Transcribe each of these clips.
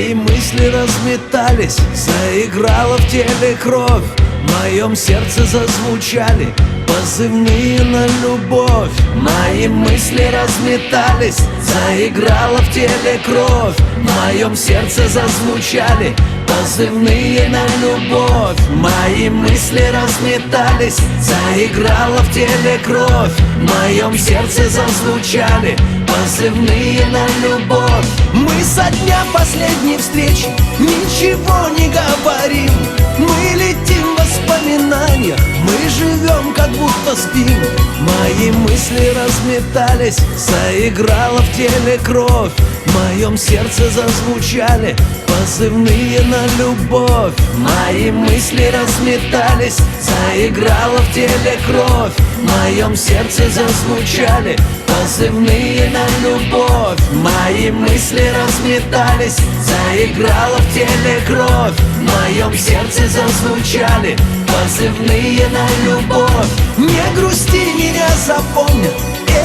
Мои мысли разметались, заиграла в теле кровь. В моем сердце зазвучали позывные на любовь. Мои мысли разметались, заиграла в теле кровь. В моем сердце зазвучали позывные на любовь. Мои мысли разметались, заиграла в теле кровь. В моем сердце зазвучали позывные на любовь. Мы со дня последней встречи ничего не говорим. Мы летим в воспоминаниях, мы живем, как будто спим. Мои мысли разметались, заиграла в теле кровь. В моем сердце зазвучали позывные на любовь. Мои мысли разметались, заиграла в теле кровь. В моем сердце зазвучали позывные на любовь. Мои мысли разметались, заиграла в теле кровь. В моем сердце зазвучали позывные на любовь. Не грусти, меня запомнят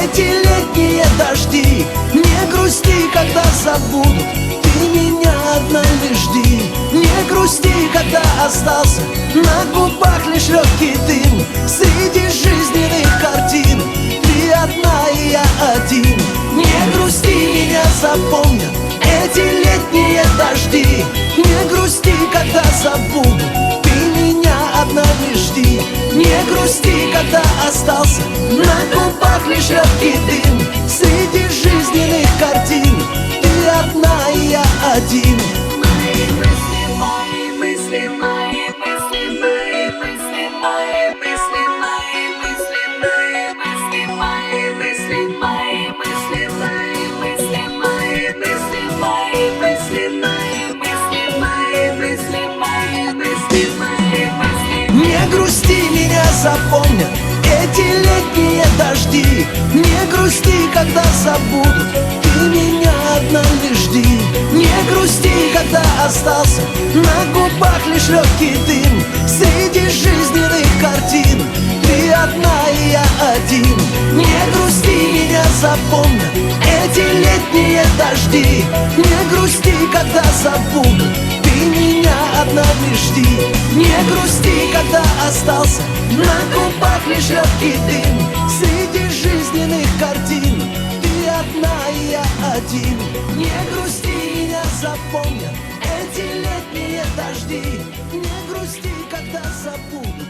эти летние дожди. Не грусти, когда забудут, ты меня однажды жди. Не грусти, когда остался на губах лишь легкий дым. Среди жизненных картин ты одна и я один. Не грусти, меня запомнят эти летние дожди. Не грусти, когда забудут, ты меня однажды жди. Не грусти, когда остался на губах лишь легкий дым. Среди жизненных картин ты одна и я один. Мои мысли, мои мысли, мои мысли, мои мысли, мои мысли, мои мысли, мои мысли, мои мысли, мои мысли, мои мысли, мои мысли, мои мысли, мои мысли, мои мысли, мои мысли. Не грусти, меня запомнят эти летние дожди. Не грусти, когда забудут, ты меня однажды жди. Не грусти, когда остался на губах лишь легкий дым. Среди жизненных картин ты одна и я один. Не грусти, меня запомнят эти летние дожди. Не грусти, когда забудут, ты меня однажды жди. Не грусти, когда остался на губах лишь легкий дым. Среди жизненных картин ты одна и я один. Не грусти, меня запомнят эти летние дожди. Не грусти, когда забудут,